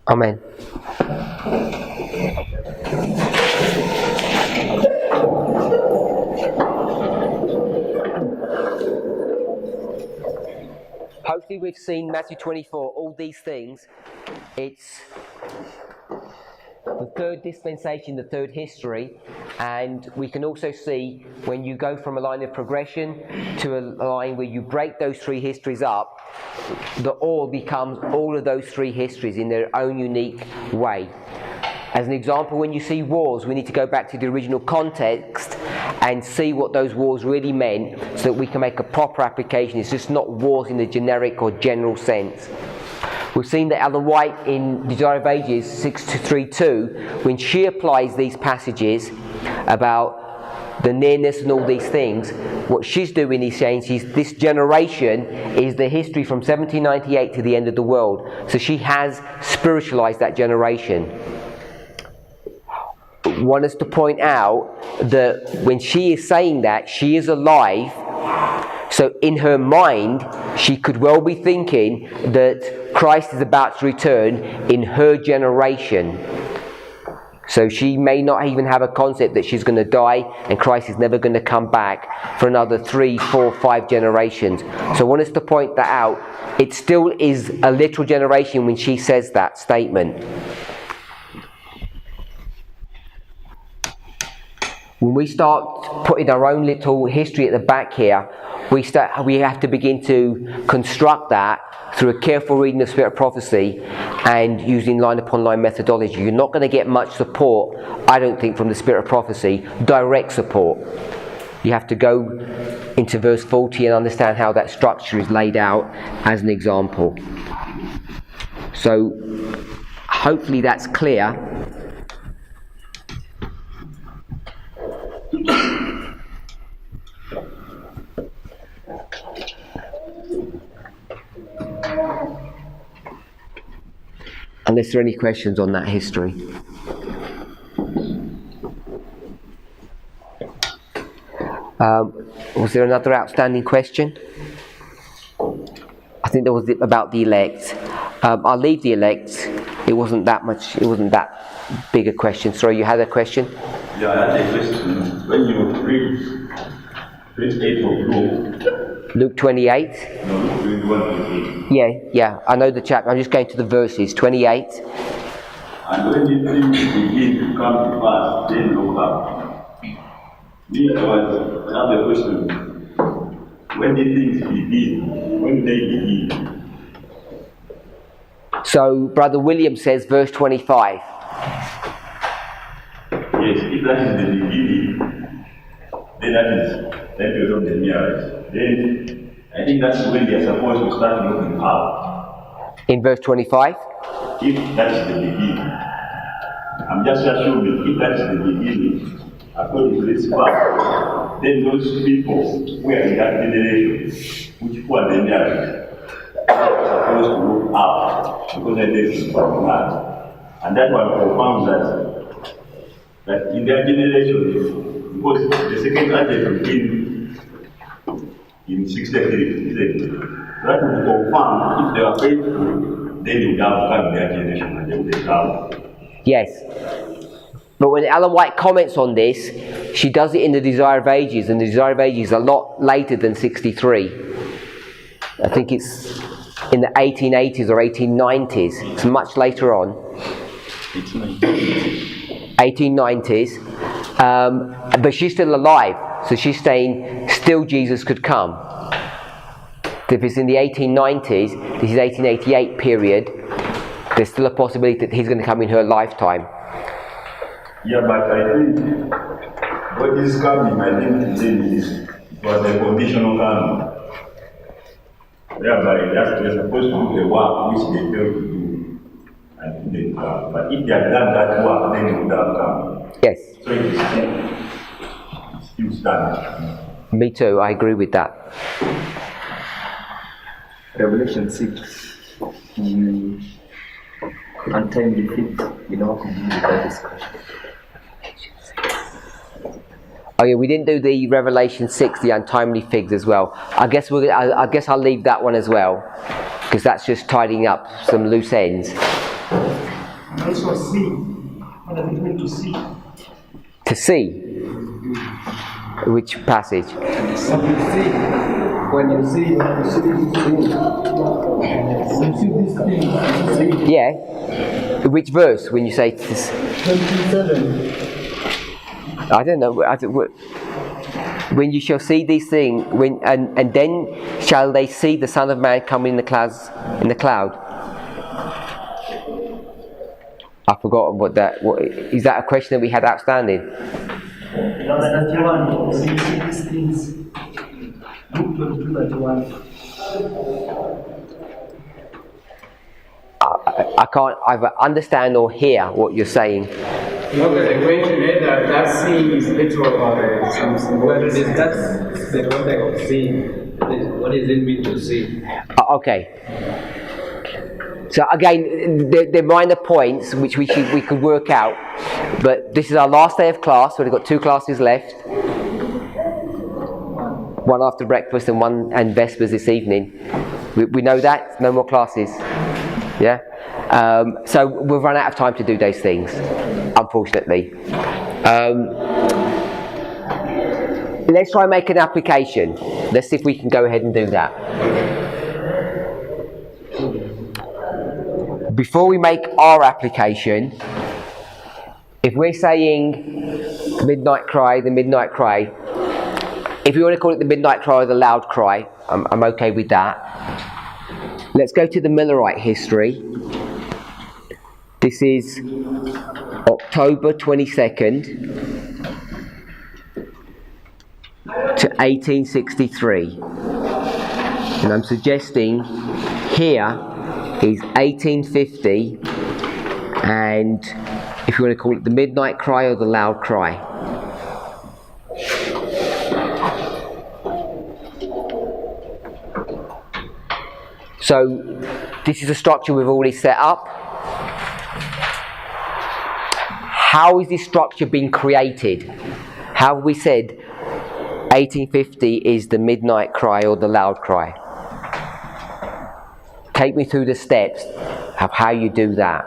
Amen. Hopefully we've seen Matthew 24, all these things. It's the third dispensation, the third history, and we can also see when you go from a line of progression to a line where you break those three histories up, the all becomes all of those three histories in their own unique way. As an example, when you see wars, we need to go back to the original context and see what those wars really meant so that we can make a proper application. It's just not wars in the generic or general sense. We've seen that Ellen White in Desire of Ages 632, when she applies these passages about the nearness and all these things, what she's doing is saying this generation is the history from 1798 to the end of the world. So she has spiritualized that generation. I want us to point out that when she is saying that, she is alive. So in her mind, she could well be thinking that Christ is about to return in her generation. So she may not even have a concept that she's going to die and Christ is never going to come back for another 3, 4, 5 generations. So I want us to point that out. It still is a literal generation when she says that statement. When we start putting our own little history at the back here, we have to begin to construct that through a careful reading of Spirit of Prophecy and using line upon line methodology. You're not going to get much support, I don't think, from the Spirit of Prophecy, direct support. You have to go into verse 40 and understand how that structure is laid out as an example. So hopefully that's clear. Unless there are any questions on that history. Was there another outstanding question? I think there was about the elect. I'll leave the elect. It wasn't that big a question. Sorry, you had a question? Yeah, I had a question. When you read verse 8 of Luke 28? No, Luke 21. Yeah, I know the chapter. I'm just going to the verses. 28. And when the things begin to come to pass, then look up. Me, I have a question. When the things begin, when they begin? So, Brother William says, verse 25. Yes, if that is the beginning, then that is of the marriage. Then I think that's when they are supposed to start looking up. In verse 25? If that is the beginning. I'm just assuming if that is the beginning, according to this part, then those people who are in that generation, who are the marriage, are supposed to look up because they live from that. And that one confirms that in their generation, because the second advent came in 63, that would confirm if they are faithful, then they would have come in their generation and they would have. Yes. But when Ellen White comments on this, she does it in the Desire of Ages, and the Desire of Ages is a lot later than 63. I think it's in the 1880s or 1890s. It's much later on. 1890s. But she's still alive, so she's saying still Jesus could come. If it's in the 1890s, this is 1888 period, there's still a possibility that he's going to come in her lifetime. Yeah, but I think what is coming, I think it was a conditional coming. Whereby they're supposed to do the work which they failed to do. And they come. But if they had done that work, then they would have come. Yes. So it is still standing. Me too, I agree with that. Revelation 6. Untimely fit, how can you do that discussion? Oh yeah, we didn't do the Revelation 6, the untimely figs as well. I guess I'll leave that one as well, because that's just tidying up some loose ends. Also see. What does it mean to see? To see? Which passage? When you see this thing, Yeah. Which verse when you say to 27. I don't know. When you shall see these things, and then shall they see the Son of Man come in the clouds, in the cloud. I've forgotten what is that a question that we had outstanding? Verse 31. So you see these things. Luke 22:31. I can't either understand or hear what you're saying. No, but the question is that seeing is literal or something. Well, that's the context of seeing. What does it mean to see? Okay. So again, they're minor points which we could work out. But this is our last day of class. So we've got 2 classes left. One after breakfast and Vespers this evening. We know that. No more classes. Yeah. So we've run out of time to do those things, unfortunately. Let's try and make an application. Let's see if we can go ahead and do that. Before we make our application, if we're saying midnight cry, the midnight cry, if you want to call it the midnight cry or the loud cry, I'm okay with that. Let's go to the Millerite history. This is October 22nd to 1863. And I'm suggesting here is 1850, and if you want to call it the midnight cry or the loud cry. So this is a structure we've already set up. How is this structure being created? How have we said 1850 is the midnight cry or the loud cry? Take me through the steps of how you do that.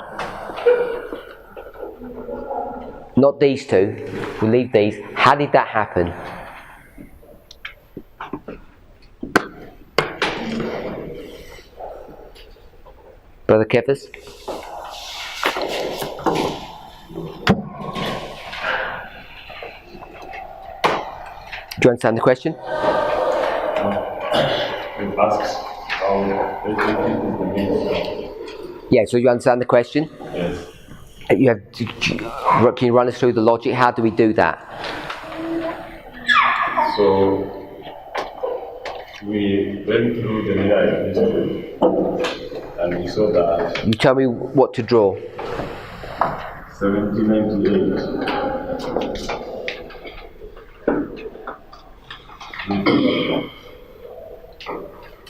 Not these two. We'll leave these. How did that happen? Brother Kefas? Do you understand the question? It asks how 1850 is the mean. Yeah, so you understand the question? Yes. Can you run us through the logic? How do we do that? So we went through the Millerite history and we saw that You tell me what to draw. 1798.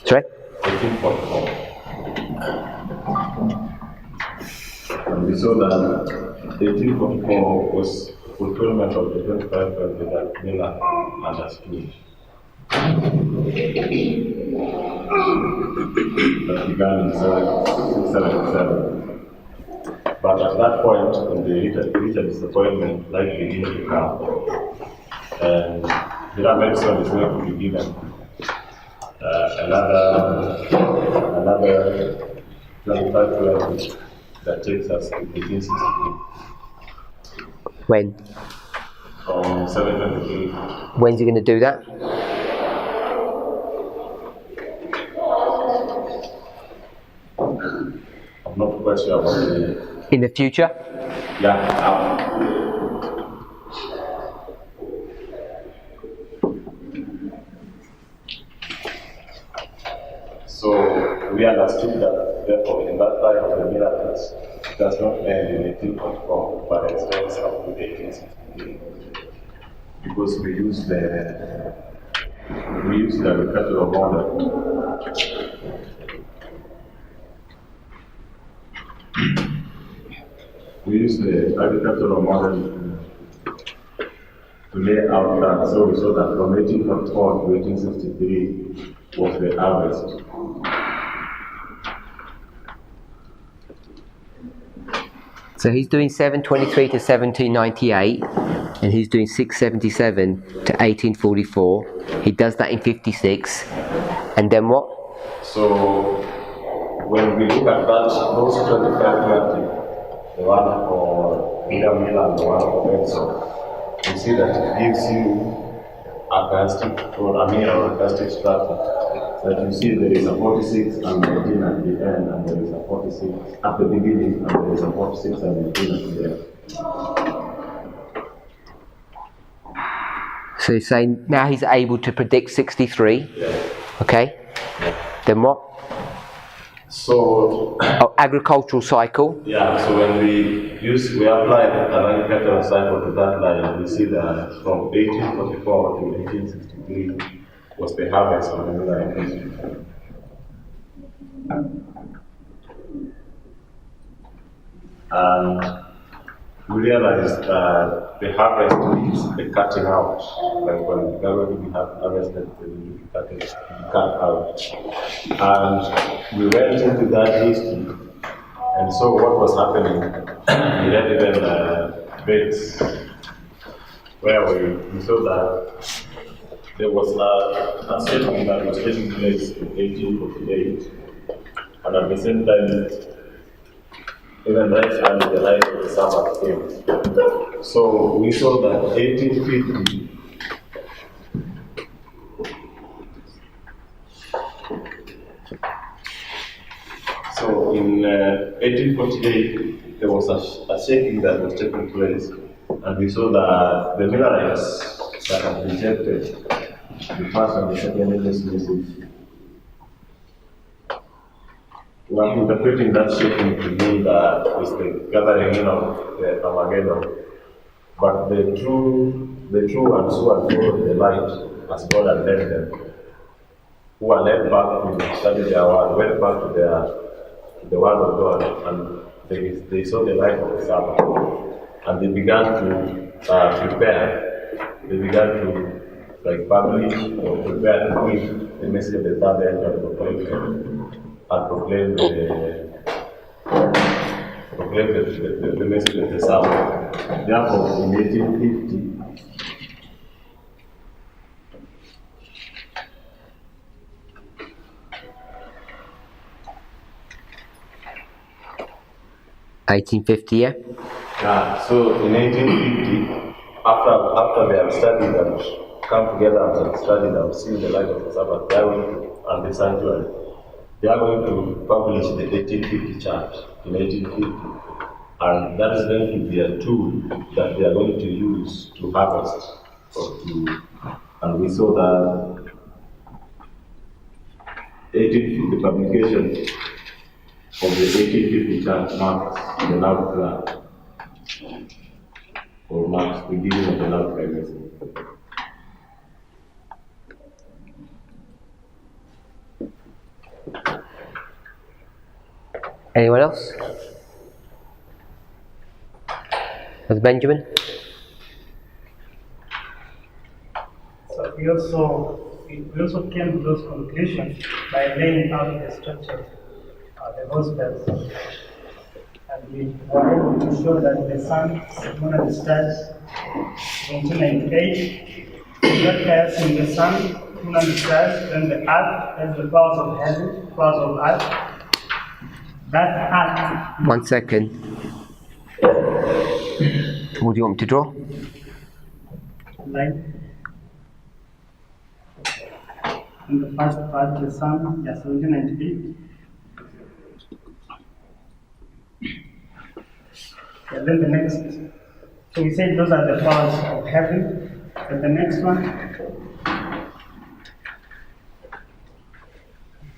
Sorry? 1844. And we saw that 1844 was fulfillment of the 25 verses that Miller understood. That began in 1677. But at that point, when the Richard disappointment life began to come, and Miller medicine is going to be given another 25 verses that takes us to 1863. When? From 723. When's he going to do that? I'm not quite sure about the. In the future? Yeah. So we understood that, therefore, in that time of the miracles, it does not end in 1844, but extends up to 1863. Because we use the agricultural model. We use the agricultural model to lay out that. So we saw that from 1844 to 1863 was the harvest. So he's doing 723 to 1798, and he's doing 677 to 1844. He does that in 56, and then what? So when we look at that, those 2520, the one for William Miller and the one for Benson, you see that it gives you a characteristic or a mirror characteristic structure. That you see there is a 46 and 19 at the end, and there is a 46 at the beginning, and there is a 46 and 19 at the end. So he's saying now he's able to predict 63. Yeah. Okay. Then what? So Agricultural cycle. yeah, so when we apply an agricultural cycle to that line, we see that from 1844 to 1863 was the harvest of the Miller industry. And we realized that the harvest is the cutting out. Like when we have harvested, we cut out. And we went into that history. And so what was happening, we had even bits where we saw that there was a settlement that was taking place in 1848, and at the same time, even right after the rise of the Sabbath came. So we saw that 1850. So in 1848, there was a shaking that was taking place, and we saw that the Millerites that had rejected the first and the second English message were interpreting that shaking to mean that it's the gathering in of the Armageddon. But the true ones who had followed the light as God had led them, who were led back to study their word, went back to the word of God, and they saw the light of the Sabbath, and they began to prepare. They began to publish or prepare to give the message of the third end of the and proclaim the message of the Sabbath. Therefore, in 1850, yeah? So in 1850, after they have studied and come together and studied and seen the light of the Sabbath, they are going to, and the sanctuary, they are going to publish the 1850 chart in 1850. And that is going to be a tool that they are going to use to harvest and we saw that 1850 publication of the 1850 chart marks the loud cry, or marks the beginning of the loud cry message. Anyone else? With Benjamin? So we also came to those conclusions by laying out the structure of the Gospels. And we were able to show that the sun, moon, and stars in 1998, God cares in the sun, moon, and stars, and the earth, and the powers of heaven, powers of earth. That earth. 1 second. What do you want me to draw? Light. And the first part, the sun, yes, 1798. And then the next, so we said those are the powers of heaven. And the next one,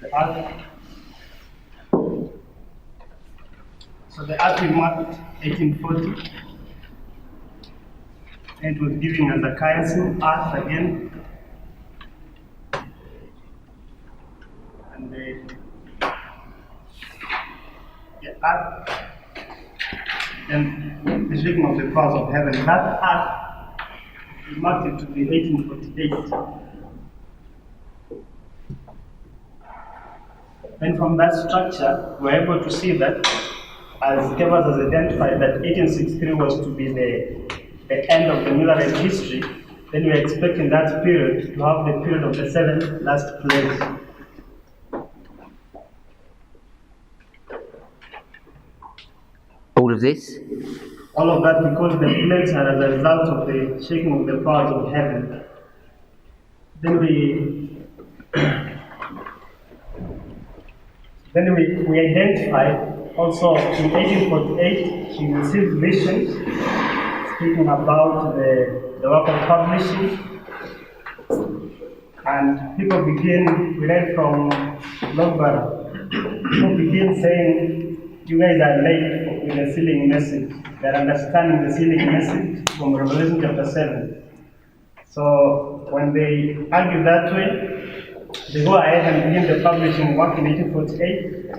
the earth. So the earth we marked 1840. And it was giving us a chiasm, earth again. And the earth. Then the shaking of the powers of heaven. That earth, we marked it to be 1848. And from that structure, we're able to see that as Kevas has identified that 1863 was to be the end of the military history, then we are expecting that period to have the period of the 7 last plagues. All of this? All of that because the plagues are as a result of the shaking of the powers of heaven. Then we identify also in 1848 she received visions speaking about the work of publishing, and people begin, we read from Logbara, people begin saying, you guys are late with the sealing message. They're understanding the sealing message from Revelation chapter 7. So when they argue that way, they go ahead and begin the publishing work in 1848.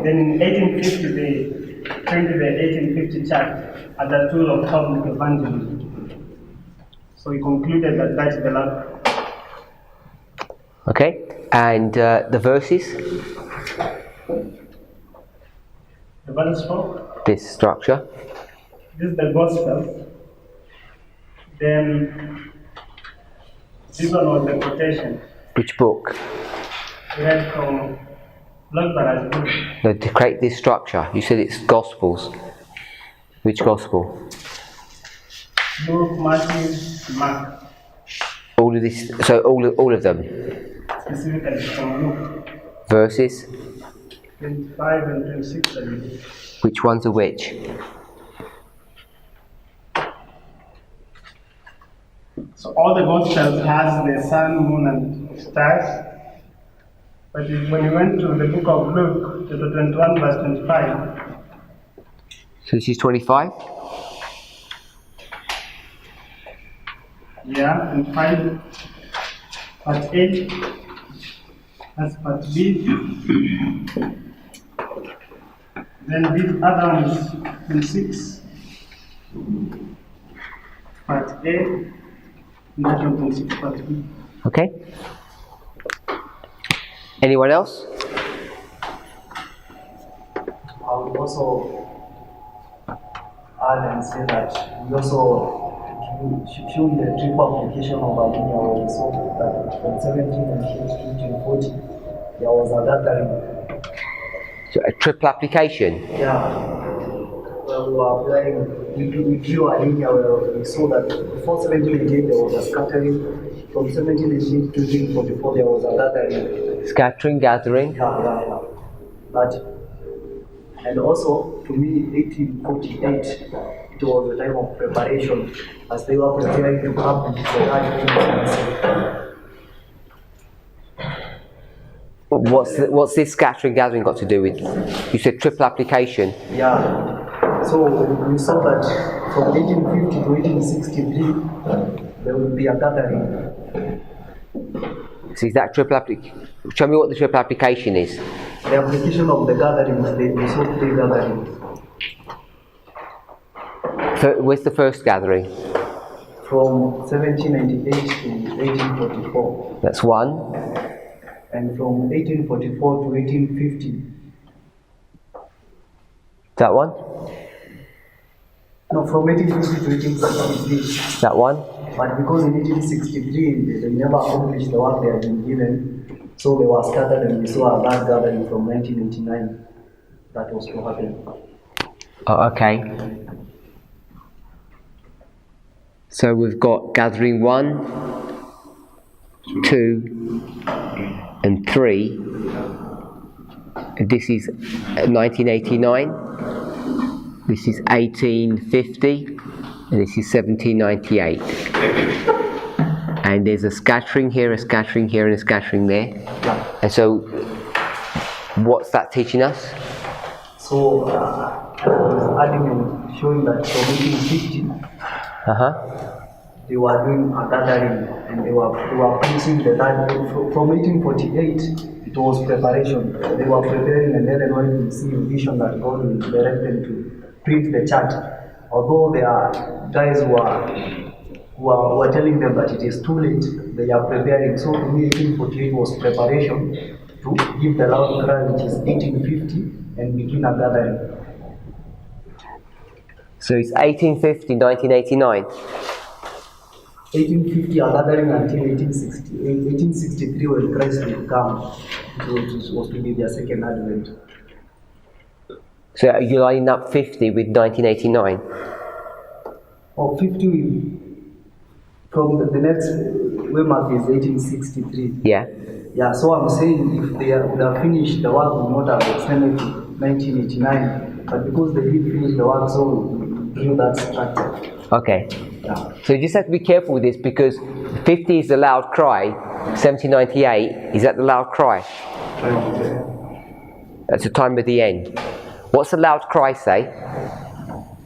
Then in 1850, they printed the 1850 chart as a tool of public evangelism. So we concluded that that's the last. Okay, and the verses? The verse 4. This structure. This is the gospel. Then this one was the quotation. Which book? We read from Logbara's book. No, to create this structure. You said it's Gospels. Which Gospel? Luke, Matthew, Mark. All of this. So all of them. Specifically from Luke. Verses. 25 and 26, I believe. Which ones are which? So all the Gospels has the sun, moon, and stars. But when you went to the book of Luke, chapter 21, verse 25. So this is 25? Yeah, 25. Part 8. That's part B. Then this other one is 26. Part A. And that one 26, part B. Okay. Anyone else? I would also add and say that we also showing the triple application of Armenia where we saw that from 1798 to 1840 there was a gathering. So a triple application? Yeah. Well, we were applying, we drew a linear where we saw that before 1788 there was a scattering, from 1788 to 1844 there was a gathering. Scattering, gathering. Yeah. But, and also, to me, 1848, it was a time of preparation as they were preparing to publish the large things. What's this scattering, gathering got to do with? You said triple application. Yeah. So we saw that from 1850 to 1863, there would be a gathering. So is that triple application? Show me what the triple application is. The application of the gatherings, we saw 3 gatherings. Where's the first gathering? From 1798 to 1844. That's one. And from 1844 to 1850. That one? No, from 1850 to 1863. That one? But because in 1863 they never accomplished the work they had been given, so they were scattered, and we saw a large gathering from 1989 that was to happen. Oh, okay. So we've got gathering 1, 2, and 3. This is 1989. This is 1850. And this is 1798. And there's a scattering here, a scattering here, and a scattering there. Yeah. And so, what's that teaching us? So, I was adding and showing that from 1850, they were doing a gathering, and they were preaching the third. From 1848, it was preparation. They were preparing, and then when we see a vision that God will direct them to print the church. Although there are guys who are telling them that it is too late, they are preparing. So to me, 1848 was preparation to give the loud cry, which is 1850, and begin a gathering. So it's 1850, 1989. 1850 are gathering until 1863 when Christ will come. It was to be their second advent. So are you lining up 50 with 1989? Or 50 from the next waymark is 1863. Yeah. Yeah, so I'm saying if they would have finished the work, we would not have extended to 1989. But because they did finish the work, so we drew that structure. Okay. Yeah. So you just have to be careful with this because 50 is the loud cry, 1798 is at the loud cry. That's the time of the end. What's the loud cry say?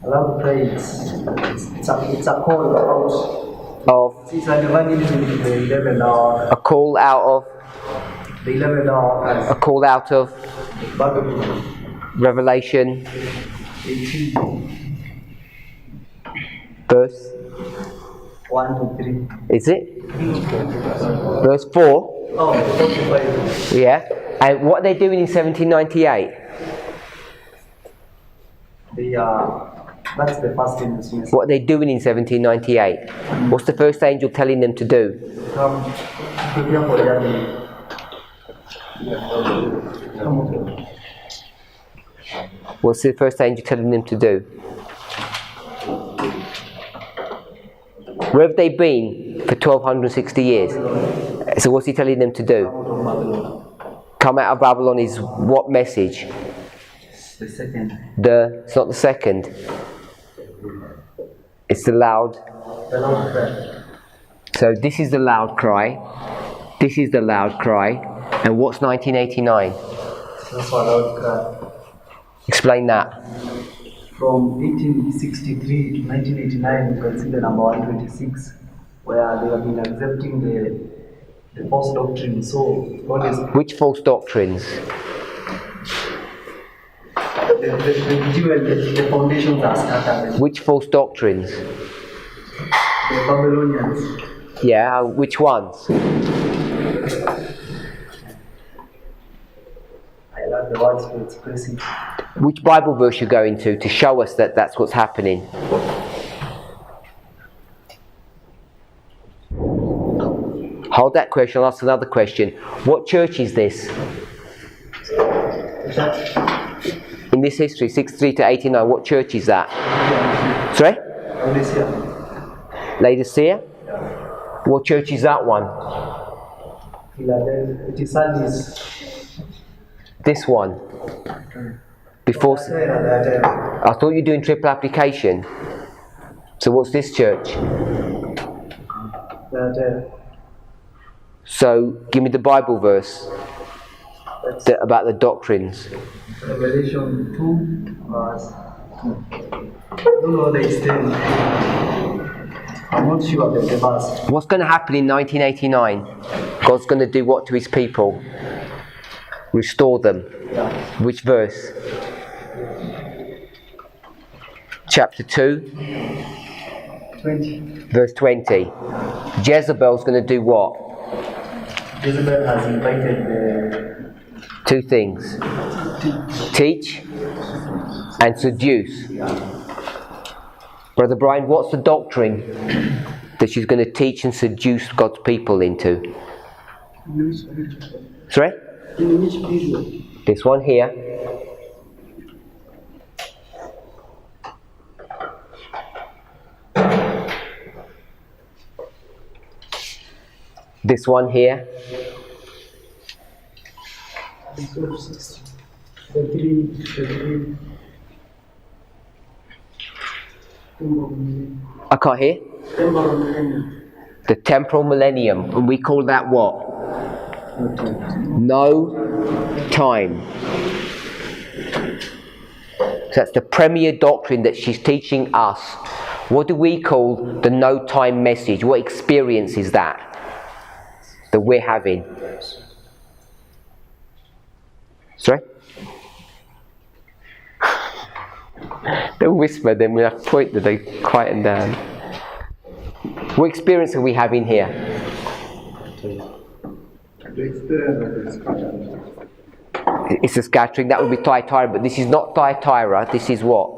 A loud cry it's a call out. Of It's an evangelism in the 11th hour. a call out of The 11th hour a call out of Babylon. Revelation 18, verse 1 to 3. is it? Verse 4. Oh, 45. Yeah. And what are they doing in 1798? That's the first thing this means. What are they doing in 1798? What's the first angel telling them to do? Come, prepare for the other. Come on. What's the first angel telling them to do? Where have they been for 1260 years? So what's he telling them to do? Come out of Babylon is what message? The second. It's not the second. It's the loud. The loud prayer. So this is the loud cry. This is the loud cry. And what's 1989? That's what loud cry. Explain that. From 1863 to 1989, you can see the number 126, where they have been accepting the false doctrine. So, what is Which false doctrines? the foundations are scattered. Which false doctrines? The Babylonians. Yeah, which ones? I love the words to express it. Which Bible verse you're going to show us that that's what's happening? Hold that question, I'll ask another question. What church is this? In this history, 63 to 89, what church is that? Sorry? Laodicea? What church is that one? Philadelphia. It is Sardis. This one? Before, I thought you were doing triple application. So what's this church? So give me the Bible verse about the doctrines. Revelation 2 verse. I don't know the extent. I'm not sure of the verse. What's going to happen in 1989? God's going to do what to his people? Restore them. Yeah. Which verse? Chapter 2, 20. verse 20. Jezebel's going to do what? Jezebel has invited Two things. Teach and seduce. Brother Brian, what's the doctrine that she's going to teach and seduce God's people into? Sorry? in which period? This one here. This one here. The three. I can't hear. The temporal millennium. And we call that what? No time. So that's the premier doctrine that she's teaching us. What do we call the no time message? What experience is that we're having? Sorry? Don't whisper, then we'll have to point that they quieten down. What experience are we having here? It's a scattering. That would be Thyatira, but this is not Thyatira. This is what?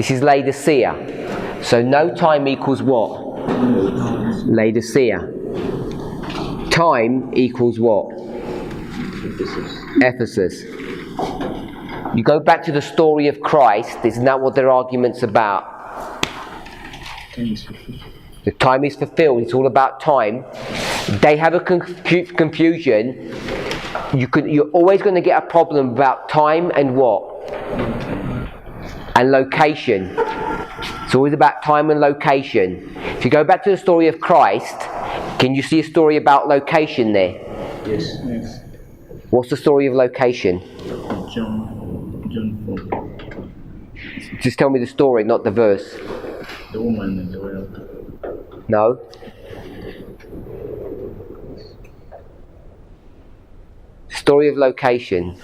This is Laodicea. So no time equals what? Laodicea. Time equals what? Ephesus. You go back to the story of Christ, isn't that what their argument's about? The time is fulfilled, it's all about time. They have a confusion. You're always going to get a problem about time and what? And location. It's always about time and location. If you go back to the story of Christ, can you see a story about location there? Yes. What's the story of location? John 4. Just tell me the story, not the verse. The woman and the well. No? Story of location.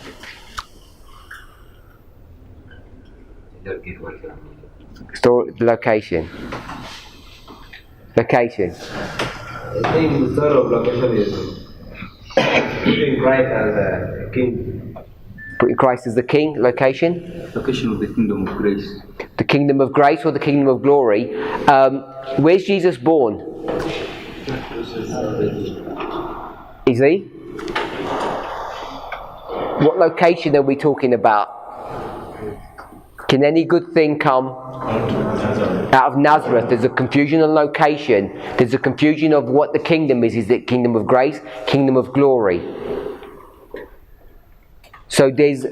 Story, location. Location. I think the story of location is putting Christ as a king. Putting Christ as the king, location. Location of the kingdom of grace. The kingdom of grace or the kingdom of glory. Where's Jesus born? Is he? What location are we talking about? Can any good thing come out of Nazareth? There's a confusion on location. There's a confusion of what the kingdom is. Is it kingdom of grace? Kingdom of glory? So there's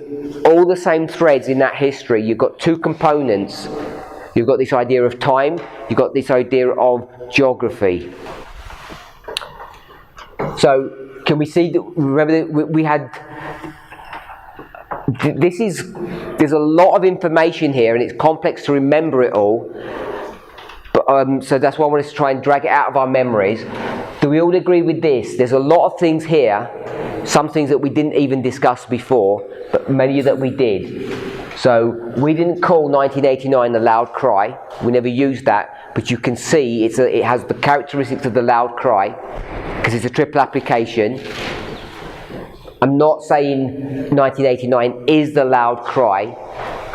all the same threads in that history. You've got two components. You've got this idea of time. You've got this idea of geography. So can we see that? Remember that we had. There's a lot of information here, and it's complex to remember it all. But so that's why I wanted to try and drag it out of our memories. Do we all agree with this? There's a lot of things here. Some things that we didn't even discuss before, but many that we did. So we didn't call 1989 the loud cry. We never used that, but you can see it has the characteristics of the loud cry because it's a triple application. I'm not saying 1989 is the loud cry,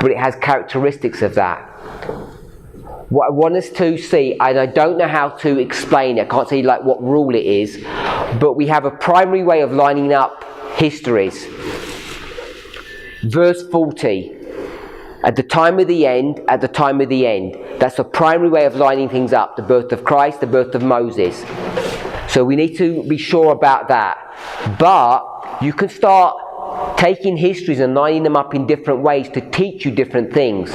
but it has characteristics of that. What I want us to see, and I don't know how to explain it, I can't say like what rule it is, but we have a primary way of lining up histories. Verse 40, at the time of the end, at the time of the end. That's a primary way of lining things up, the birth of Christ, the birth of Moses. So we need to be sure about that. But you can start taking histories and lining them up in different ways to teach you different things.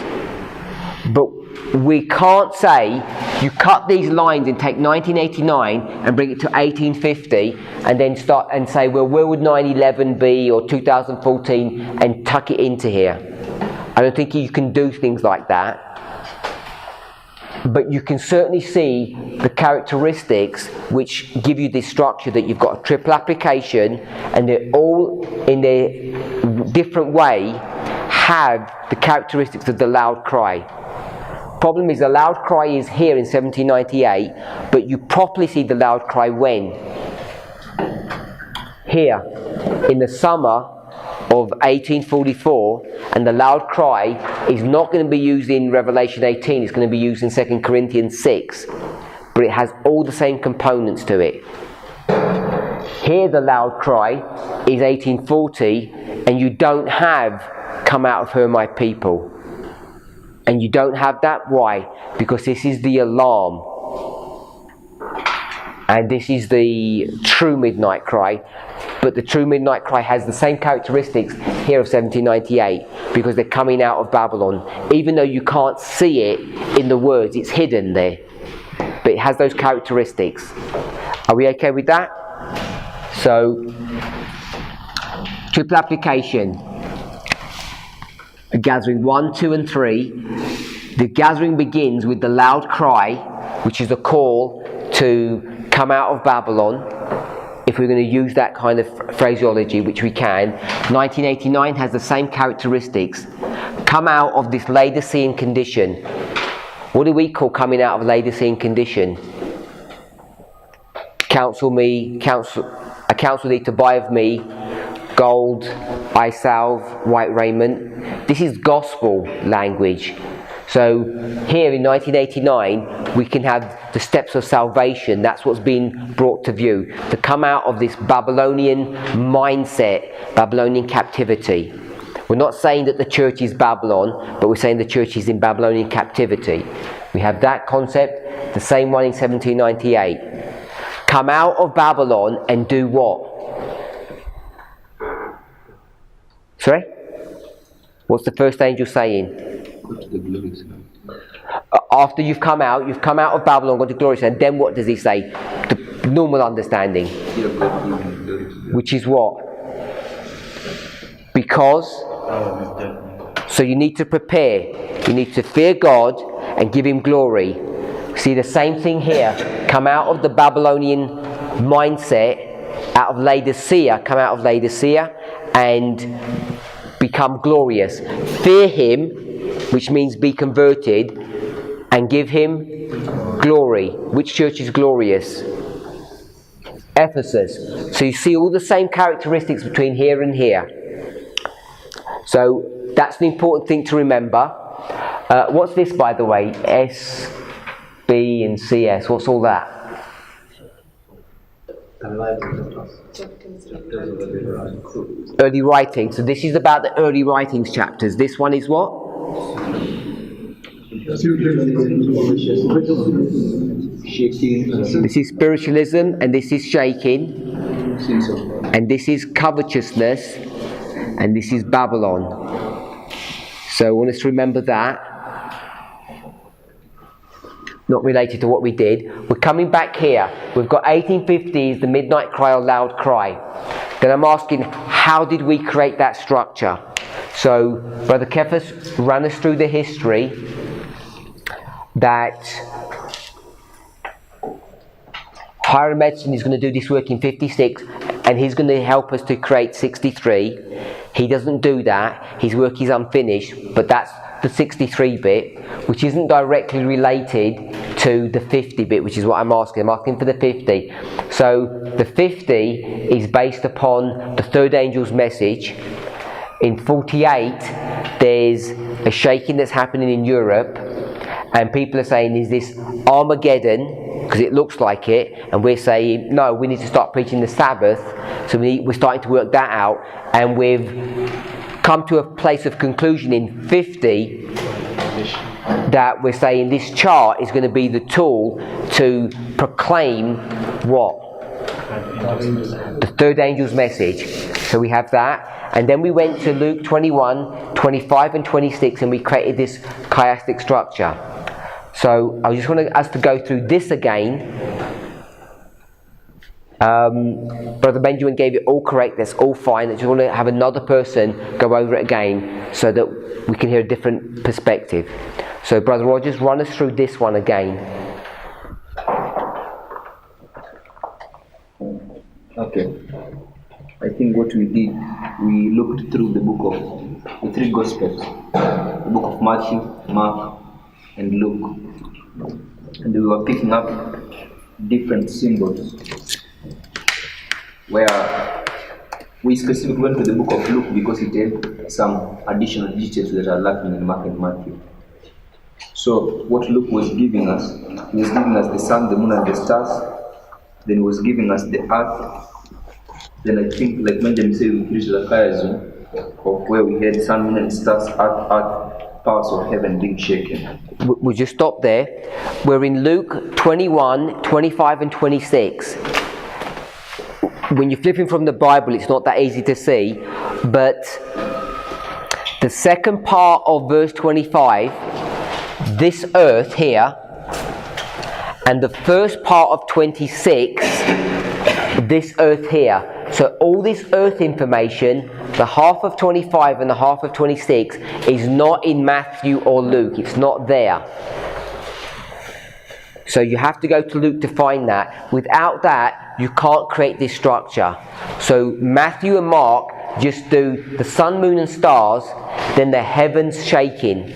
But we can't say you cut these lines and take 1989 and bring it to 1850 and then start and say, well, where would 9/11 be or 2014 and tuck it into here. I don't think you can do things like that. But you can certainly see the characteristics which give you this structure that you've got a triple application and they're all in their different way have the characteristics of the loud cry. Problem is the loud cry is here in 1798, but you properly see the loud cry when? Here, in the summer of 1844, and the loud cry is not going to be used in Revelation 18, it's going to be used in 2 Corinthians 6, but it has all the same components to it. Here the loud cry is 1840, and you don't have come out of her my people. And you don't have that. Why? Because this is the alarm. And this is the true midnight cry. But the true midnight cry has the same characteristics here of 1798 because they're coming out of Babylon. Even though you can't see it in the words, it's hidden there. But it has those characteristics. Are we okay with that? So, triple application. Gathering 1, 2 and 3. The gathering begins with the loud cry, which is a call to come out of Babylon, if we're going to use that kind of phraseology, which we can. 1989 has the same characteristics. Come out of this Laodicean condition. What do we call coming out of Laodicean condition? Counsel thee to buy of me gold, eye salve, white raiment. This is gospel language. So here in 1989, we can have the steps of salvation. That's what's been brought to view. To come out of this Babylonian mindset, Babylonian captivity. We're not saying that the church is Babylon, but we're saying the church is in Babylonian captivity. We have that concept, the same one in 1798. Come out of Babylon and do what? Sorry? What's the first angel saying? Go to the glorious land. After you've come out of Babylon, gone to glorious land, then what does he say? The normal understanding. Which is what? Because, so you need to prepare. You need to fear God and give him glory. See the same thing here. Come out of the Babylonian mindset, out of Laodicea, come out of Laodicea and become glorious. Fear him, which means be converted, and give him glory. Which church is glorious? Ephesus. So you see all the same characteristics between here and here. So that's an important thing to remember. What's this, by the way? S, B and CS. What's all that? Early writings. So this is about the early writings chapters. This one is what? This is spiritualism, and this is shaking, and this is covetousness, and this is Babylon. So I want us to remember that. Not related to what we did. We're coming back here. We've got 1850s, the midnight cry or loud cry. Then I'm asking, how did we create that structure? So Brother Kefas ran us through the history that Hiram Edson is going to do this work in 56, and he's going to help us to create 63. He doesn't do that. His work is unfinished, but that's the 63 bit, which isn't directly related to the 50 bit, which is what I'm asking. I'm asking for the 50. So the 50 is based upon the third angel's message. In 48, there's a shaking that's happening in Europe, and people are saying, is this Armageddon? Because it looks like it, and we're saying, no, we need to start preaching the Sabbath. So we're starting to work that out, and we've come to a place of conclusion in 50 that we're saying this chart is going to be the tool to proclaim what? The third angel's message. So we have that, and then we went to Luke 21, 25 and 26, and we created this chiastic structure. So I just want us to go through this again. Brother Benjamin gave it all correct, that's all fine. I just want to have another person go over it again so that we can hear a different perspective. So Brother Rogers, run us through this one again. Okay. I think what we did, we looked through the book of the three Gospels, the book of Matthew, Mark, and Luke. And we were picking up different symbols where we specifically went to the book of Luke because it had some additional details that are lacking in Mark and Matthew. So what Luke was giving us, he was giving us the sun, the moon and the stars, then he was giving us the earth. Then I think, like Benjamin said, we preached the chiasm of where we had sun, moon and stars, earth, powers of heaven being shaken. We'll just stop there. We're in Luke 21, 25 and 26. When you're flipping from the Bible, it's not that easy to see, but the second part of verse 25, this earth here, and the first part of 26, this earth here. So all this earth information, the half of 25 and the half of 26, is not in Matthew or Luke. It's not there. So you have to go to Luke to find that. Without that, you can't create this structure. So Matthew and Mark just do the sun, moon and stars, then the heavens shaking.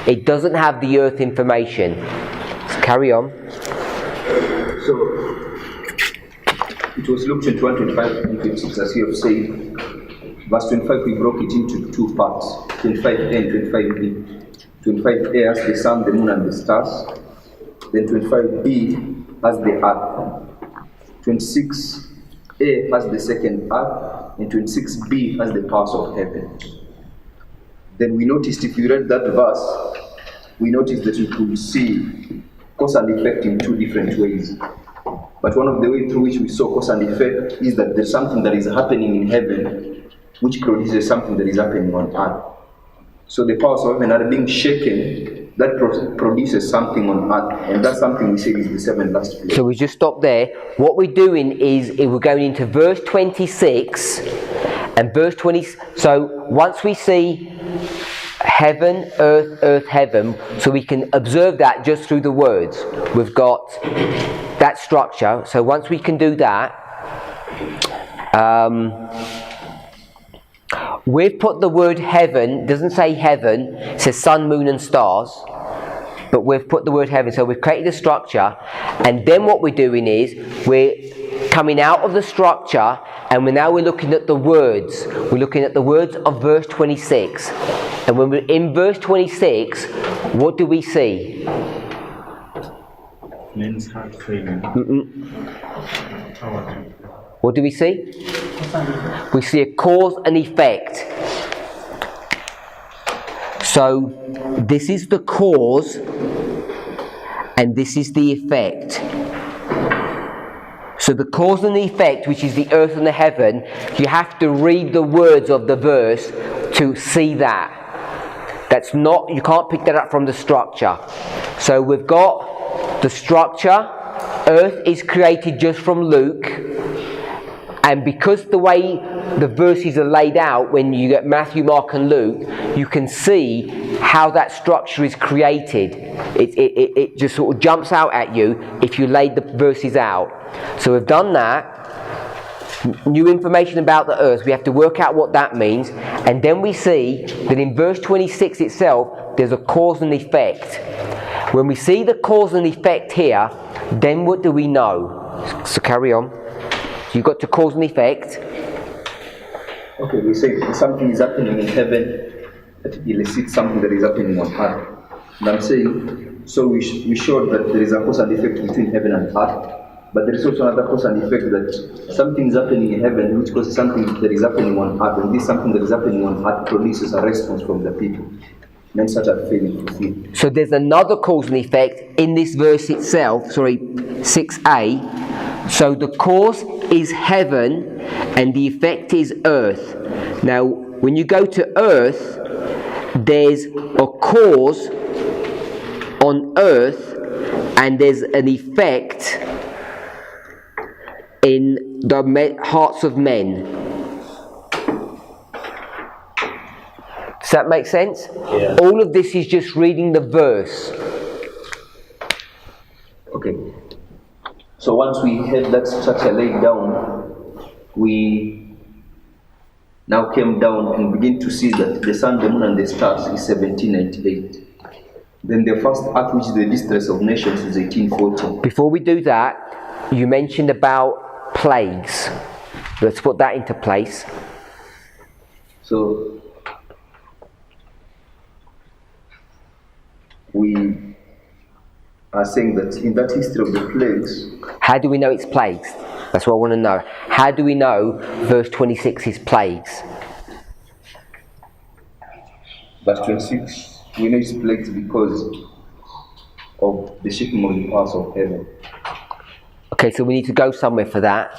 It doesn't have the earth information. So carry on. So it was Luke 21, 25 and 26, as you have said. Verse 25, we broke it into two parts, 25a and 25b. 25A has the sun, the moon, and the stars. Then 25B has the earth. 26A has the second earth, and 26B has the powers of heaven. Then we noticed, if you read that verse, we noticed that you could see cause and effect in two different ways. But one of the ways through which we saw cause and effect is that there's something that is happening in heaven which produces something that is happening on earth. So the powers of heaven are being shaken, that produces something on earth, and that something we say is the seven last plagues. So we just stop there. What we're doing is we're going into verse 26 and verse 20. So once we see heaven, earth, earth, heaven, so we can observe that just through the words. We've got that structure. So once we can do that, we've put the word heaven, doesn't say heaven, it says sun, moon and stars, but we've put the word heaven. So we've created a structure, and then what we're doing is we're coming out of the structure, and we're looking at the words. We're looking at the words of verse 26. And when we're in verse 26, what do we see? Men's heart training. What do we see? We see a cause and effect. So this is the cause and this is the effect. So the cause and the effect, which is the earth and the heaven, you have to read the words of the verse to see that. That's not, you can't pick that up from the structure. So we've got the structure. Earth is created just from Luke. And because the way the verses are laid out, when you get Matthew, Mark and Luke, you can see how that structure is created. It just sort of jumps out at you if you laid the verses out. So we've done that. New information about the earth, we have to work out what that means, and then we see that in verse 26 itself there's a cause and effect. When we see the cause and effect here, then what do we know? So carry on. You've got to cause and effect. Okay, we say something is happening in heaven that elicits something that is happening on earth. And I'm saying, so we showed that there is a cause and effect between heaven and earth. But there is also another cause and effect, that something is happening in heaven which causes something that is happening on earth, and this something that is happening on earth produces a response from the people. Men such are failing to feel. So there's another cause and effect in this verse itself, 6a. So the cause is heaven and the effect is earth. Now when you go to earth, there's a cause on earth and there's an effect in the hearts of men. Does that make sense? Yeah. All of this is just reading the verse. Okay. So once we had that structure laid down, we now came down and begin to see that the sun, the moon and the stars is 1798. Then the first act, which is the distress of nations, is 1840. Before we do that, you mentioned about plagues. Let's put that into place. So we are saying that in that history of the plagues, how do we know it's plagues? That's what I want to know. How do we know verse 26 is plagues? verse 26, we know it's plagues because of the shaking of the powers of heaven. Okay, so we need to go somewhere for that,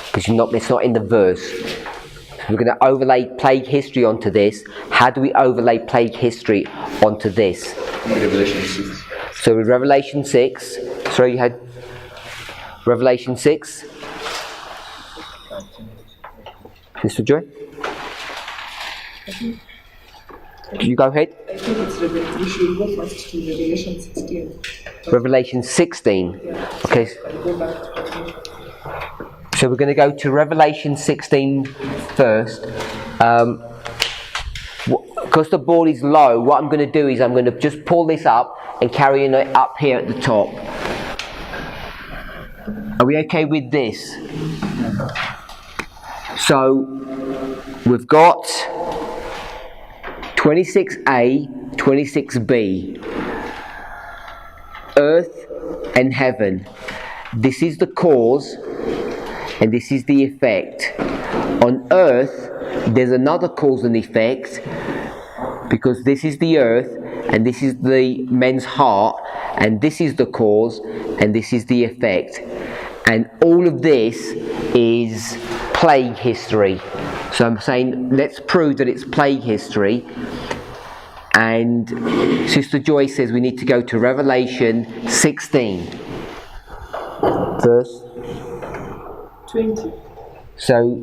because it's not in the verse. So we're going to overlay plague history onto this. How do we overlay plague history onto this? Revelation 6. So with Revelation 6, sorry, you had Revelation 6. Mr. Joy? Can you go ahead? I think it's Revelation. You should go first to Revelation 16. Revelation 16. Yeah. Okay. Go back to Revelation. So we're going to go to Revelation 16 first. Because the ball is low, what I'm going to do is I'm going to just pull this up and carry it up here at the top. Are we okay with this? So we've got 26a. 26b. Earth and heaven. This is the cause and this is the effect. On earth, there's another cause and effect, because this is the earth and this is the men's heart, and this is the cause and this is the effect. And all of this is plague history. So I'm saying, let's prove that it's plague history. And Sister Joy says we need to go to Revelation 16, verse 20. So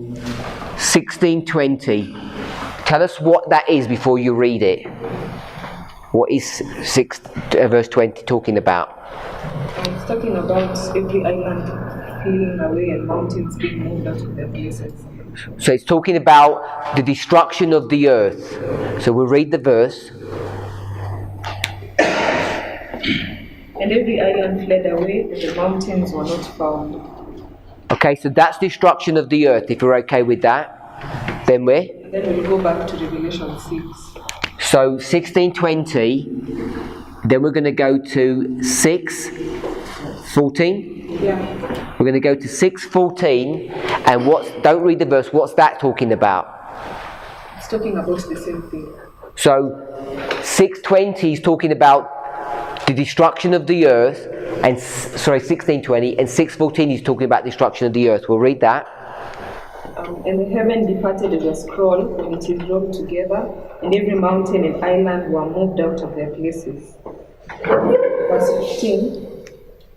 16:20. Tell us what that is before you read it. What is verse 20 talking about? It's talking about every island fleeing away and mountains being moved out of their places. So it's talking about the destruction of the earth. So we'll read the verse. And every island fled away, and the mountains were not found. Okay, so that's destruction of the earth. If you're okay with that, then we're. Then we'll go back to Revelation 6. So 16:20. Then we're going to go to 6:14. Yeah. We're going to go to 6:14, and don't read the verse. What's that talking about? It's talking about the same thing. So 6:20 is talking about the destruction of the earth, and 16:20, and 6:14 is talking about destruction of the earth. We'll read that. And the heaven departed as a scroll when it is rolled together, and every mountain and island were moved out of their places. Verse 15.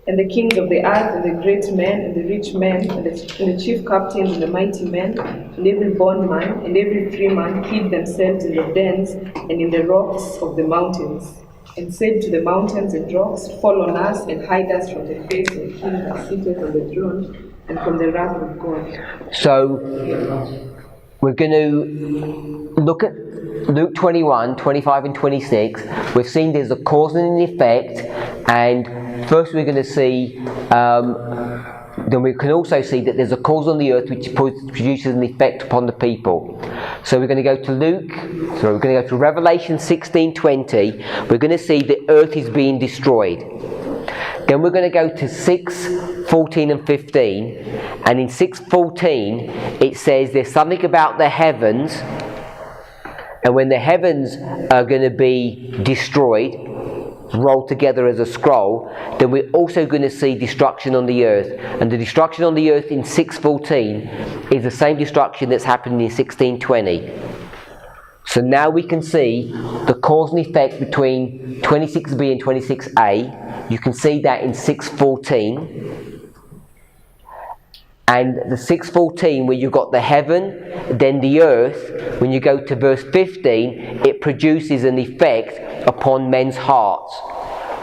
And the kings of the earth, and the great men, and the rich men, and the chief captains, and the mighty men, and every bondman, and every free man hid themselves in the dens and in the rocks of the mountains, and said to the mountains and rocks, Fall on us, and hide us from the face of him that sitteth on the throne, and from the wrath of God. So we're going to look at Luke 21, 25 and 26. We've seen there's a cause and an effect, and first we're going to see, then we can also see that there's a cause on the earth which produces an effect upon the people. So we're going to go to we're going to go to Revelation 16:20. We're going to see the earth is being destroyed. Then we're going to go to 6:14 and 15, and in 6:14 it says there's something about the heavens, and when the heavens are going to be destroyed, rolled together as a scroll, then we're also going to see destruction on the earth. And the destruction on the earth in 6:14 is the same destruction that's happening in 16:20. So now we can see the cause and effect between 26b and 26a. You can see that in 6:14. And the 6:14, where you've got the heaven, then the earth, when you go to verse 15, it produces an effect upon men's hearts.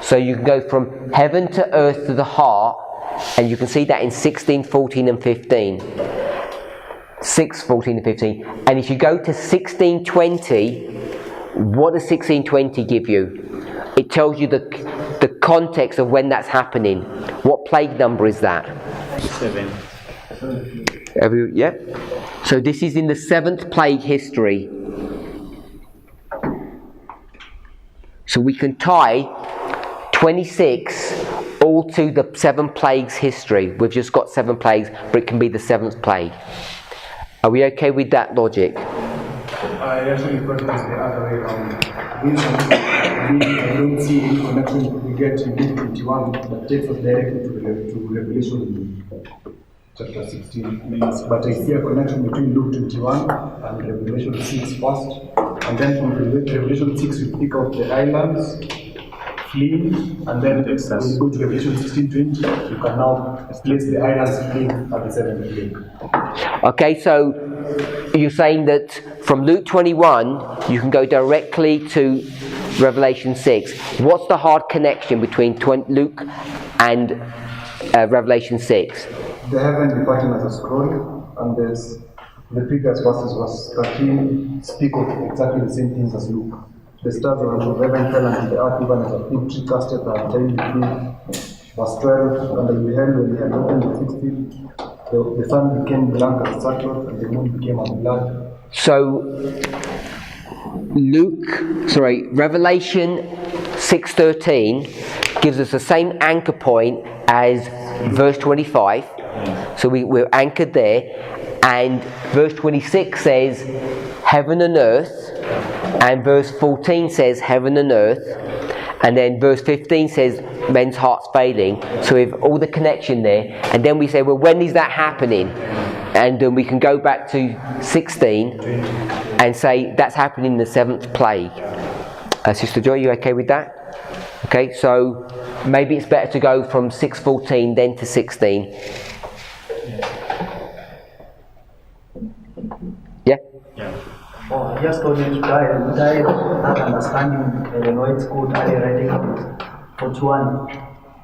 So you can go from heaven to earth to the heart, and you can see that in 16, 14 and 15. 6, 14 and 15. And if you go to 16:20, what does 16:20 give you? It tells you the context of when that's happening. What plague number is that? 7. Yeah. So this is in the 7th plague history. So we can tie 26 all to the 7 plagues history. We've just got 7 plagues, but it can be the 7th plague. Are we okay with that logic? I actually thought it was the other way around. I don't see any connection we get in Luke 21 that takes us directly to Revelation chapter 16. But I see a connection between Luke 21 and Revelation 6 first. And then from Revelation 6 we pick out the islands fleeing, and then when you go to Revelation 16:20, you can now place the islands fleeing at the 7th plague. Okay, so you're saying that from Luke 21 you can go directly to Revelation 6. What's the hard connection between Luke and Revelation 6? The heaven departing as a scroll, and there's the previous verses, verse 13, speak of exactly the same things as Luke. The stars of heaven fell unto the earth, even as a fig tree casteth her tiny fruit. Verse 12, and I beheld when he had opened the 6th seal, the sun became blank as sackcloth, and the moon became as blood. So Revelation 6:13 gives us the same anchor point as verse 25. So we're anchored there. And verse 26 says heaven and earth. And verse 14 says heaven and earth. And then verse 15 says men's hearts failing. So we have all the connection there. And then we say, well, when is that happening? And then we can go back to 16 and say that's happening in the 7th plague. Sister Joy, you okay with that? Okay, so maybe it's better to go from 6:14 then to 16. Yeah? Oh, I just wanted to try that understanding, it's called early writing 41,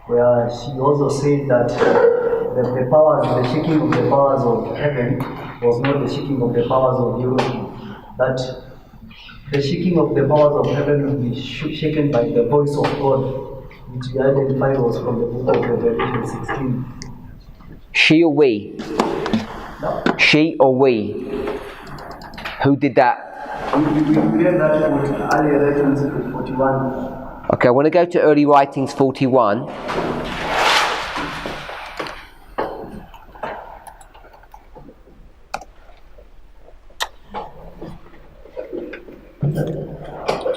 where she also said that the powers, the shaking of the powers of heaven was not the shaking of the powers of the earth. That the shaking of the powers of heaven will be shaken by the voice of God, which we identified was from the book of Revelation 16. She or we? No. She or we? Who did that? We read that with early writings 41. Okay, I want to go to early writings 41.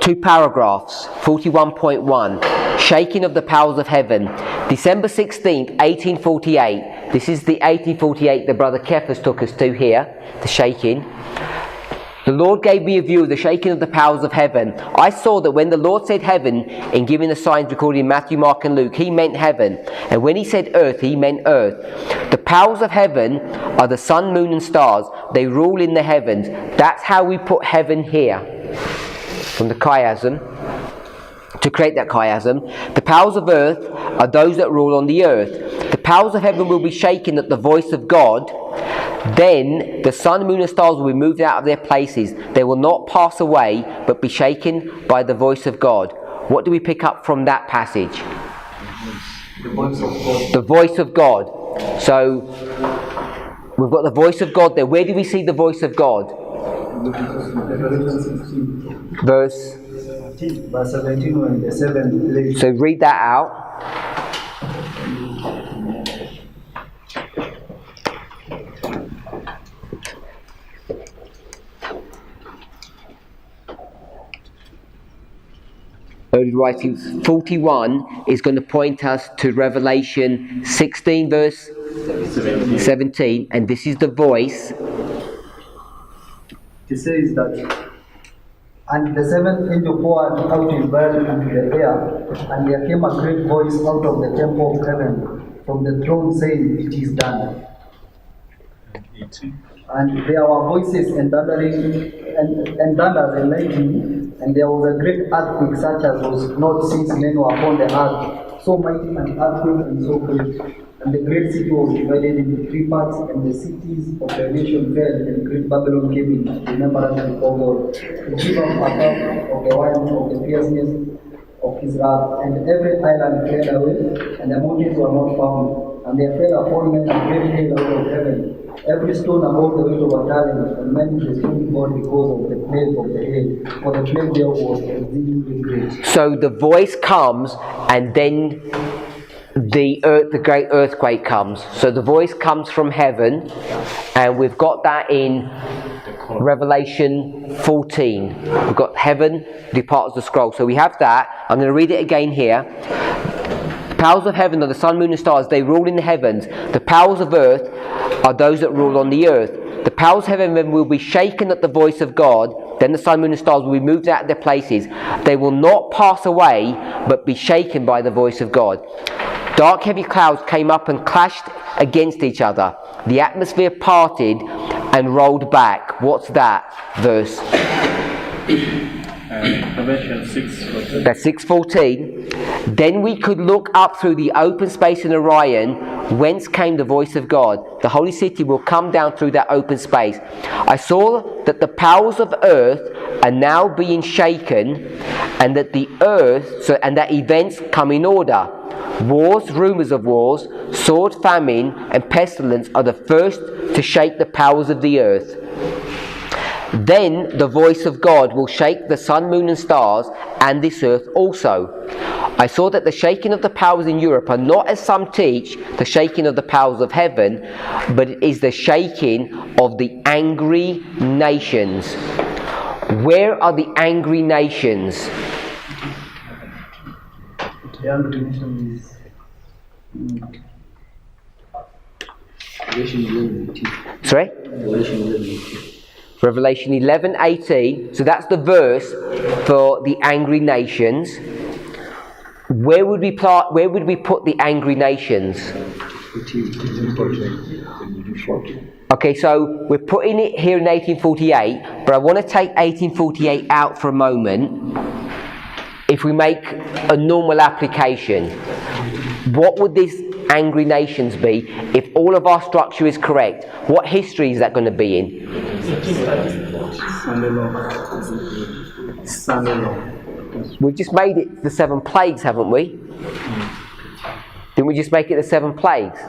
Two paragraphs, 41.1. Shaking of the powers of heaven. December 16th, 1848. This is the 1848 that Brother Kephas took us to here, the shaking. The Lord gave me a view of the shaking of the powers of heaven. I saw that when the Lord said heaven, in giving the signs recorded in Matthew, Mark and Luke, he meant heaven. And when he said earth, he meant earth. The powers of heaven are the sun, moon and stars. They rule in the heavens. That's how we put heaven here. From the chiasm. To create that chiasm. The powers of earth are those that rule on the earth. The powers of heaven will be shaken at the voice of God. Then the sun, moon and stars will be moved out of their places. They will not pass away, but be shaken by the voice of God. What do we pick up from that passage? The voice of God. The voice of God. So we've got the voice of God there. Where do we see the voice of God? Revelation 16. Verse 17 when the 7th plague. So read that out. Early writings 41 is going to point us to Revelation 16 verse 17, and this is the voice. It says that, and the 7th angel poured out his vial into the air, and there came a great voice out of the temple of heaven from the throne saying, "It is done." And there were voices and thunders and lightning, and there was a great earthquake such as was not since men were upon the earth, so mighty an earthquake and so great. And the great city was divided into 3 parts, and the cities of the nation fell, and great Babylon came in remembrance before God, to give up a cup of the wine of the fierceness of his wrath. And every island fled away, and the mountains were not found. And there fell upon men a great hail out of heaven, every stone above the weight of a talent, and men distrusted God because of the plague of the hail, for the plague there was exceedingly great. So the voice comes, and then the great earthquake comes. So the voice comes from heaven, and we've got that in Revelation 14. We've got heaven departs the scroll. So we have that. I'm going to read it again here. The powers of heaven are the sun, moon and stars. They rule in the heavens. The powers of earth are those that rule on the earth. The powers of heaven will be shaken at the voice of God. Then the sun, moon and stars will be moved out of their places. They will not pass away, but be shaken by the voice of God. Dark heavy clouds came up and clashed against each other. The atmosphere parted and rolled back. What's that verse? Revelation 6:14. That's 6:14. Then we could look up through the open space in Orion, whence came the voice of God. The holy city will come down through that open space. I saw that the powers of earth are now being shaken, and that that events come in order. Wars, rumors of wars, sword, famine, and pestilence are the first to shake the powers of the earth. Then the voice of God will shake the sun, moon and stars, and this earth also. I saw that the shaking of the powers in Europe are not, as some teach, the shaking of the powers of heaven, but it is the shaking of the angry nations. Where are the angry nations? The angry nation is Sorry? Revelation 11:18. So that's the verse for the angry nations. Where would we put the angry nations? Okay, so we're putting it here in 1848, but I want to take 1848 out for a moment. If we make a normal application, what would these angry nations be if all of our structure is correct? What history is that going to be in? We've just made it the 7 plagues, haven't we? Didn't we just make it the 7 plagues?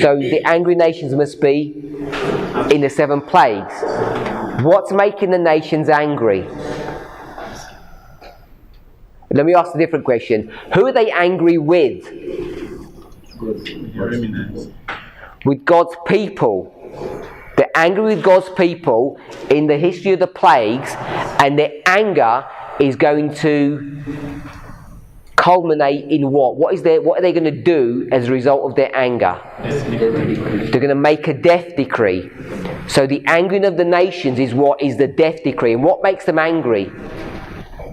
So the angry nations must be in the 7 plagues. What's making the nations angry? Let me ask a different question. Who are they angry with? With God's people. They're angry with God's people in the history of the plagues, and their anger is going to culminate in what? What are they going to do as a result of their anger? They're going to make a death decree. So the angering of the nations is what is the death decree. And what makes them angry?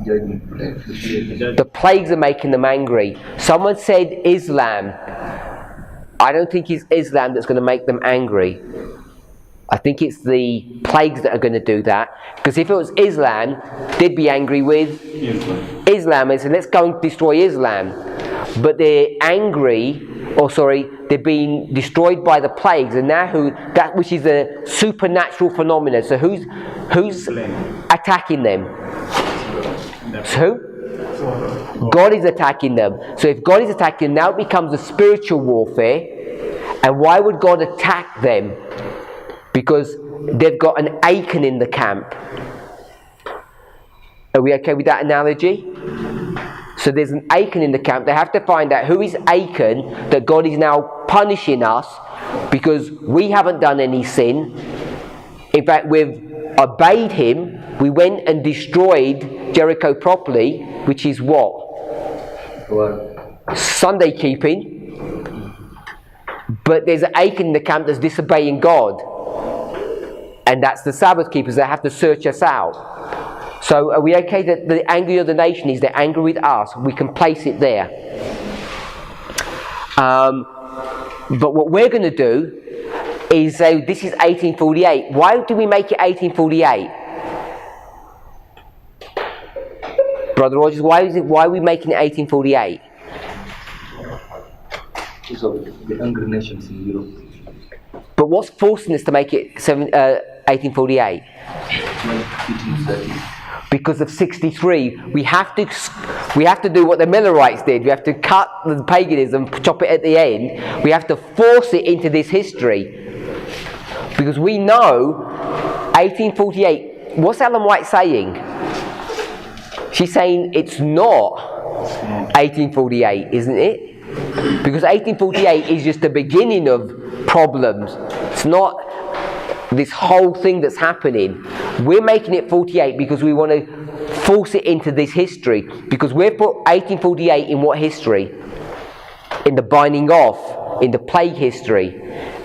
The plagues are making them angry. Someone said Islam. I don't think it's Islam that's going to make them angry. I think it's the plagues that are going to do that. Because if it was Islam, they'd be angry with Islam and say, let's go and destroy Islam. But they're they're being destroyed by the plagues, and now that which is a supernatural phenomenon. So who's attacking them? Who? God is attacking them. So if God is attacking them, now it becomes a spiritual warfare. And why would God attack them? Because they've got an Achan in the camp. Are we okay with that analogy? So there's an Achan in the camp. They have to find out who is Achan that God is now punishing us because we haven't done any sin. In fact, we've obeyed him. We went and destroyed Jericho properly, which is what? Sunday keeping. But there's an Achan in the camp that's disobeying God. And that's the Sabbath keepers that have to search us out. So are we okay that the anger of the nation is they're angry with us? We can place it there. But what we're going to do is say this is 1848. Why do we make it 1848? Brother Rogers, why are we making it 1848? Because of the angry nations in Europe. But what's forcing us to make it 1848? Because of 63, we have to do what the Millerites did. We have to cut the paganism, chop it at the end. We have to force it into this history. Because we know 1848. What's Ellen White saying? She's saying it's not 1848, isn't it? Because 1848 is just the beginning of problems. It's not this whole thing that's happening. We're making it 48 because we want to force it into this history. Because we've put 1848 in what history? In the binding off, in the plague history.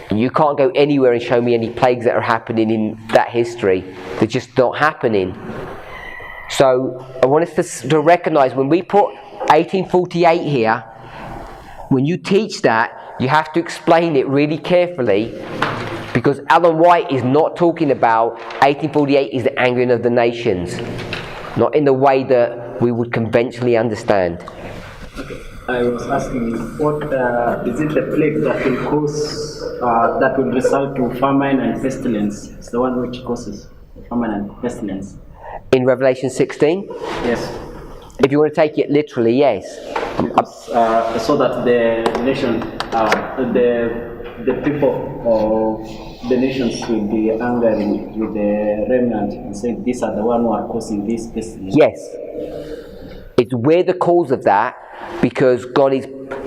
And you can't go anywhere and show me any plagues that are happening in that history. They're just not happening. So I want us to recognize when we put 1848 here, when you teach that, you have to explain it really carefully, because Ellen White is not talking about 1848 is the angering of the nations, not in the way that we would conventionally understand. Okay. I was asking, what is it the plague that will cause, that will result to famine and pestilence? It's the one which causes famine and pestilence. In Revelation 16? Yes. If you want to take it literally, yes. So that the nation, the people of the nations will be angry with the remnant and say these are the one who are causing this pestilence. Yes. It's we're the cause of that because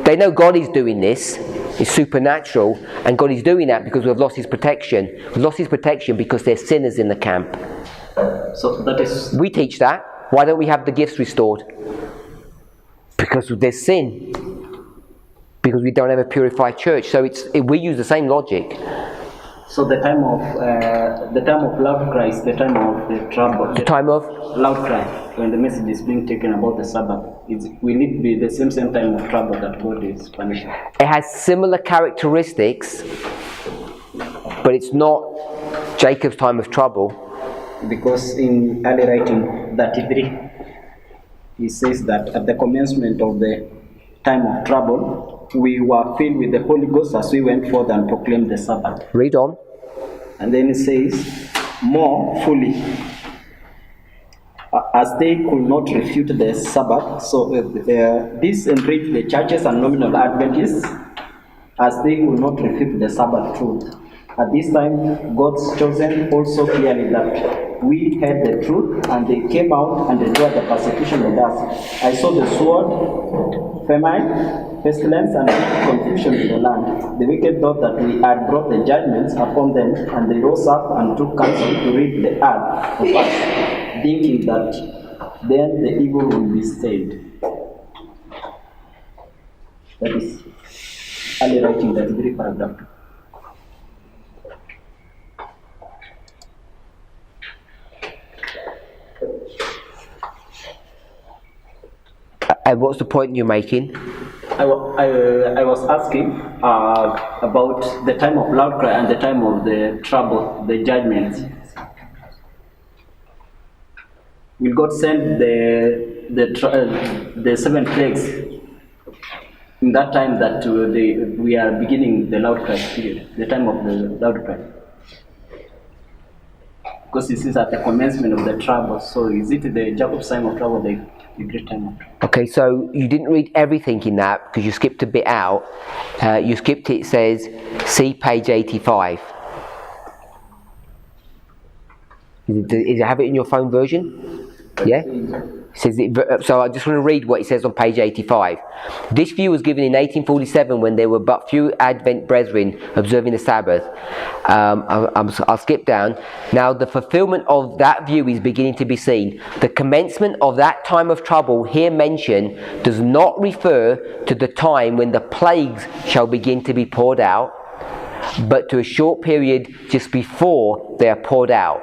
they know God is doing this. It's supernatural, and God is doing that because we've lost His protection. We've lost His protection because there's sinners in the camp. So that is... We teach that. Why don't we have the gifts restored? Because there's sin. Because we don't have a purified church. So we use the same logic. So the time of loud cry is the time of the trouble. The time of loud cry, when the message is being taken about the Sabbath, will it be the same time of trouble that God is punishing? It has similar characteristics, but it's not Jacob's time of trouble. Because in early writing 33, he says that at the commencement of the time of trouble, we were filled with the Holy Ghost as we went forth and proclaimed the Sabbath. Read on. And then it says, more fully, as they could not refute the Sabbath, so this enriched the churches and nominal Adventists, as they could not refute the Sabbath truth. At this time, God's chosen also clearly that we had the truth, and they came out and endured the persecution with us. I saw the sword, famine, pestilence, and confusion in the land. The wicked thought that we had brought the judgments upon them, and they rose up and took counsel to rid the earth of us, thinking that then the evil will be stayed. That is early writing, that very paragraph. And what's the point you're making? I was asking about the time of loud cry and the time of the trouble, the judgment. Will God send the 7 plagues in that time that we are beginning the loud cry period, the time of the loud cry? Because this is at the commencement of the trouble. So is it the Jacob's time of trouble, the great time of trouble? Okay, so you didn't read everything in that because you skipped a bit out. You skipped it says, see page 85. Does it have it in your phone version? Yeah? Says it, so I just want to read what it says on page 85. This view was given in 1847 when there were but few Advent brethren observing the Sabbath. I'll skip down. Now the fulfillment of that view is beginning to be seen. The commencement of that time of trouble here mentioned does not refer to the time when the plagues shall begin to be poured out, but to a short period just before they are poured out,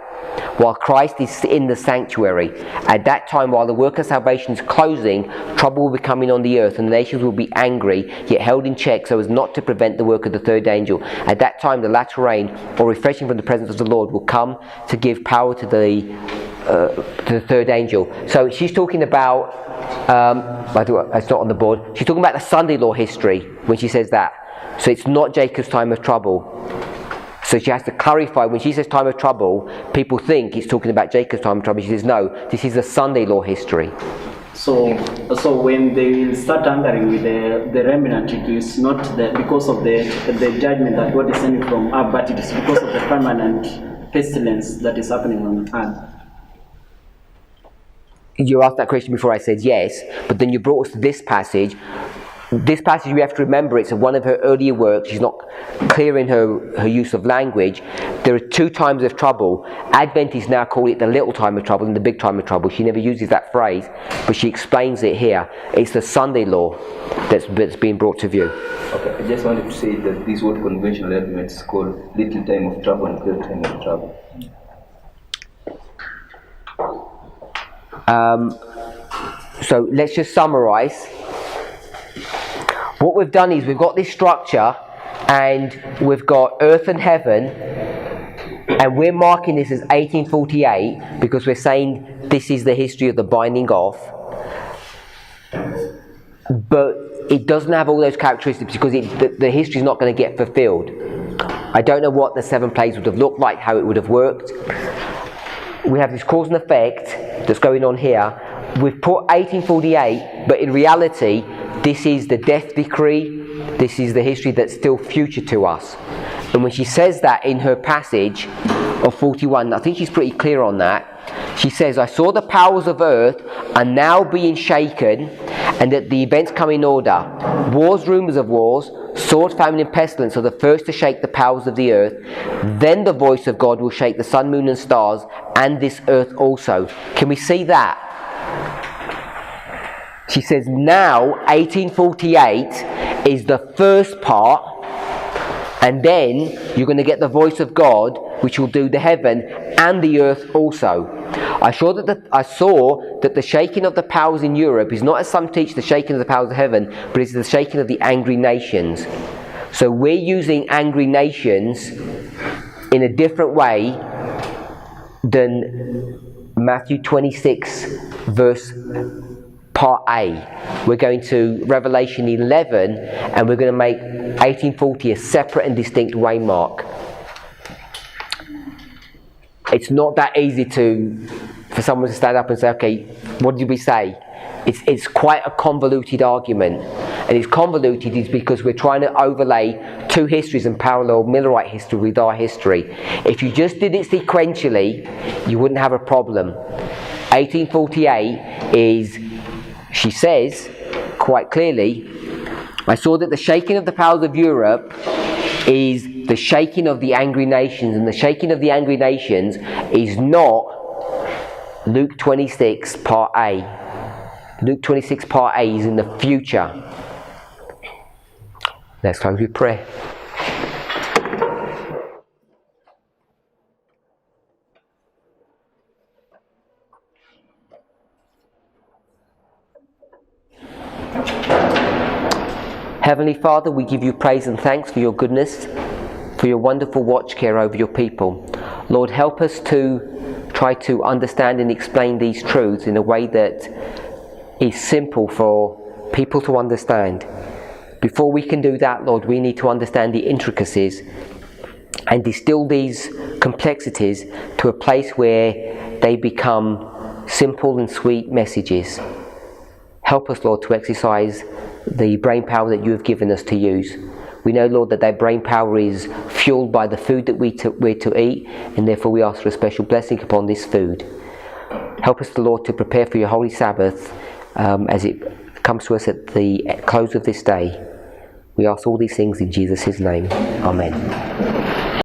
while Christ is in the sanctuary. At that time, while the work of salvation is closing, trouble will be coming on the earth, and the nations will be angry, yet held in check so as not to prevent the work of the third angel. At that time, the latter rain, or refreshing from the presence of the Lord, will come to give power to the third angel. So she's talking about, it's not on the board, she's talking about the Sunday law history when she says that. So it's not Jacob's time of trouble. So she has to clarify, when she says time of trouble, people think it's talking about Jacob's time of trouble. She says, no, this is the Sunday law history. So when they will start angering with the remnant, it is not because of the judgment that God is sending from up, but it is because of the permanent pestilence that is happening on earth. You asked that question before I said yes, but then you brought us to this passage. This passage, we have to remember, it's one of her earlier works. She's not clear in her use of language. There are 2 times of trouble. Adventists now call it the little time of trouble and the big time of trouble. She never uses that phrase, but she explains it here. It's the Sunday law that's being brought to view. Okay, I just wanted to say that this is what conventional arguments call little time of trouble and great time of trouble. So let's just summarize. What we've done is we've got this structure and we've got earth and heaven, and we're marking this as 1848 because we're saying this is the history of the binding off, but it doesn't have all those characteristics because the history is not going to get fulfilled. I don't know what the 7 plagues would have looked like, how it would have worked. We have this cause and effect that's going on here. We've put 1848, but in reality this is the death decree. This is the history that's still future to us. And when she says that in her passage of 41, I think she's pretty clear on that. She says, I saw the powers of earth are now being shaken, and that the events come in order. Wars, rumours of wars, sword, famine and pestilence are the first to shake the powers of the earth. Then the voice of God will shake the sun, moon and stars, and this earth also. Can we see that? She says now 1848 is the first part, and then you're going to get the voice of God, which will do the heaven and the earth also. I saw that the shaking of the powers in Europe is not, as some teach, the shaking of the powers of heaven, but it's the shaking of the angry nations. So we're using angry nations in a different way than Matthew 26 verse part A. We're going to Revelation 11, and we're going to make 1840 a separate and distinct waymark. It's not that easy for someone to stand up and say, okay, what did we say? It's quite a convoluted argument. And it's convoluted is because we're trying to overlay two histories and parallel Millerite history with our history. If you just did it sequentially, you wouldn't have a problem. 1848 is, she says quite clearly, I saw that the shaking of the powers of Europe is the shaking of the angry nations, and the shaking of the angry nations is not Luke 26 part A. Luke 26 part A is in the future. Let's close with prayer. Heavenly Father, we give you praise and thanks for your goodness, for your wonderful watch care over your people. Lord, help us to try to understand and explain these truths in a way that is simple for people to understand. Before we can do that, Lord, we need to understand the intricacies and distill these complexities to a place where they become simple and sweet messages. Help us, Lord, to exercise the brain power that you have given us to use. We know, Lord, that brain power is fueled by the food that we're to eat, and therefore we ask for a special blessing upon this food. Help us, Lord, to prepare for your holy Sabbath as it comes to us at the close of this day. We ask all these things in Jesus' name. Amen.